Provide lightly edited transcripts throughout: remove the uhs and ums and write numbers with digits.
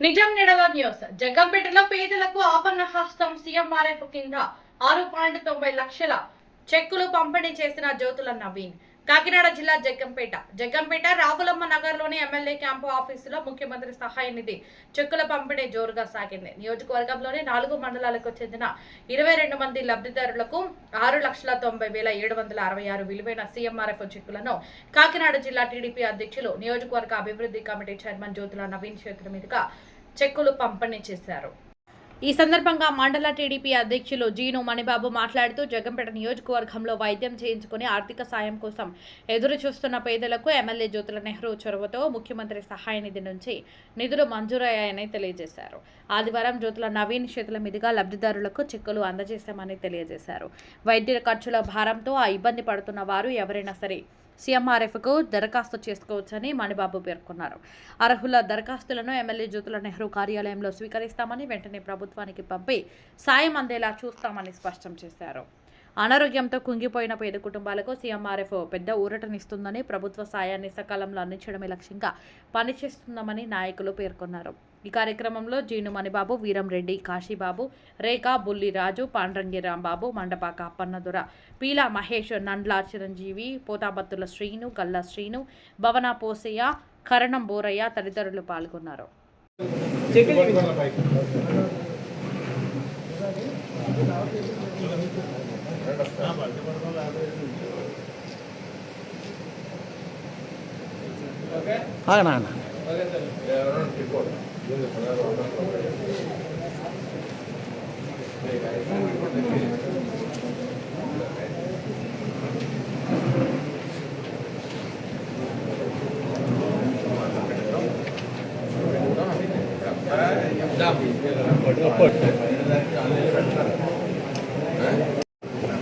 నిజం నిడవ న్యూస్ జగ్గంపేటలో పేదలకు ఆపన్న హస్తం సీఎంఆర్ఎఫ్ కింద 6.90 లక్షల చెక్కులు పంపిణీ చేసిన జ్యోతుల నవీన్. కాకినాడ జిల్లా జగ్గంపేట రావులమ్మ నగర్లోని ఎమ్మెల్యే క్యాంపు ఆఫీసులో ముఖ్యమంత్రి సహాయ నిధి చెక్కుల పంపిణీ జోరుగా సాగింది. నియోజకవర్గంలోని 4 మండలాలకు చెందిన 22 మంది లబ్ధిదారులకు 6,90,766 విలువైన సీఎంఆర్ఎఫ్ చెక్కులను కాకినాడ జిల్లా టీడీపీ అధ్యక్షులు నియోజకవర్గ అభివృద్ధి కమిటీ చైర్మన్ జ్యోతుల నవీన్ చేతుల మీదుగా చెక్కులు పంపిణీ చేశారు. ఈ సందర్భంగా మండల టీడీపీ అధ్యక్షులు జీను మణిబాబు మాట్లాడుతూ జగ్గంపేట నియోజకవర్గంలో వైద్యం చేయించుకుని ఆర్థిక సాయం కోసం ఎదురు చూస్తున్న పేదలకు ఎమ్మెల్యే జ్యోతుల నెహ్రూ చొరవతో ముఖ్యమంత్రి సహాయ నిధి నుంచి నిధులు మంజూరయ్యాయని తెలియజేశారు. ఆదివారం జ్యోతుల నవీన్ చేతుల మీదుగా లబ్ధిదారులకు చెక్కులు అందజేశామని తెలియజేశారు. వైద్య ఖర్చుల భారంతో ఇబ్బంది పడుతున్న వారు ఎవరైనా సరే సీఎంఆర్ఎఫ్కు దరఖాస్తు చేసుకోవచ్చని మణిబాబు పేర్కొన్నారు. అర్హుల దరఖాస్తులను ఎమ్మెల్యే జ్యోతుల నెహ్రూ కార్యాలయంలో స్వీకరిస్తామని, వెంటనే ప్రభుత్వానికి పంపి సాయం అందేలా చూస్తామని స్పష్టం చేశారు. అనారోగ్యంతో కుంగిపోయిన పేద కుటుంబాలకు సీఎంఆర్ఎఫ్ పెద్ద ఊరటనిస్తుందని, ప్రభుత్వ సాయాన్ని సకాలంలో అందించడమే లక్ష్యంగా పనిచేస్తున్నామని నాయకులు పేర్కొన్నారు. ఈ కార్యక్రమంలో జీను మణిబాబు, వీరంరెడ్డి, కాశీబాబు, రేఖా, బుల్లి రాజు, పాండ్రంగి రాంబాబు, మండపాక అప్పన్నదుర, పీలా మహేష్, నండ్ల చిరంజీవి, పోతాబత్తుల శ్రీను, గల్లా శ్రీను, భవన పోసయ్య, కరణం బోరయ్య తదితరులు పాల్గొన్నారు.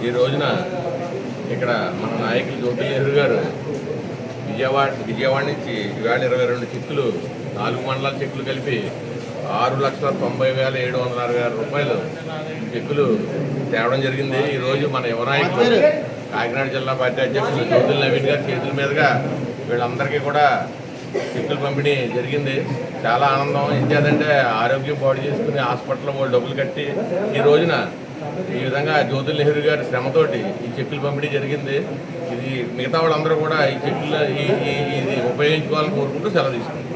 ఈ రోజున ఇక్కడ మన నాయకులు జ్యోతుల నెహ్రూ గారు విజయవాడ నుంచి ఇవాళ 22 చెక్కులు 4 మండలాల చెక్కులు కలిపి 6,90,766 రూపాయలు చెక్కులు తేవడం జరిగింది. ఈరోజు మన యువ నాయకులు కాకినాడ జిల్లా పార్టీ అధ్యక్షులు జ్యోతుల నవీన్ గారి చేతుల మీదుగా వీళ్ళందరికీ కూడా చెక్కులు పంపిణీ జరిగింది. చాలా ఆనందం. ఏంటంటే ఆరోగ్యం పాడు చేసుకుని హాస్పిటల్లో వాళ్ళు డబ్బులు కట్టి ఈ రోజున ఈ విధంగా జ్యోతుల నెహ్రూ గారి శ్రమతోటి ఈ చెక్కులు పంపిణీ జరిగింది. ఇది మిగతా వాళ్ళందరూ కూడా ఈ చెక్కులు ఇది ఉపయోగించుకోవాలని కోరుకుంటూ సెలవు తీసుకుంటారు.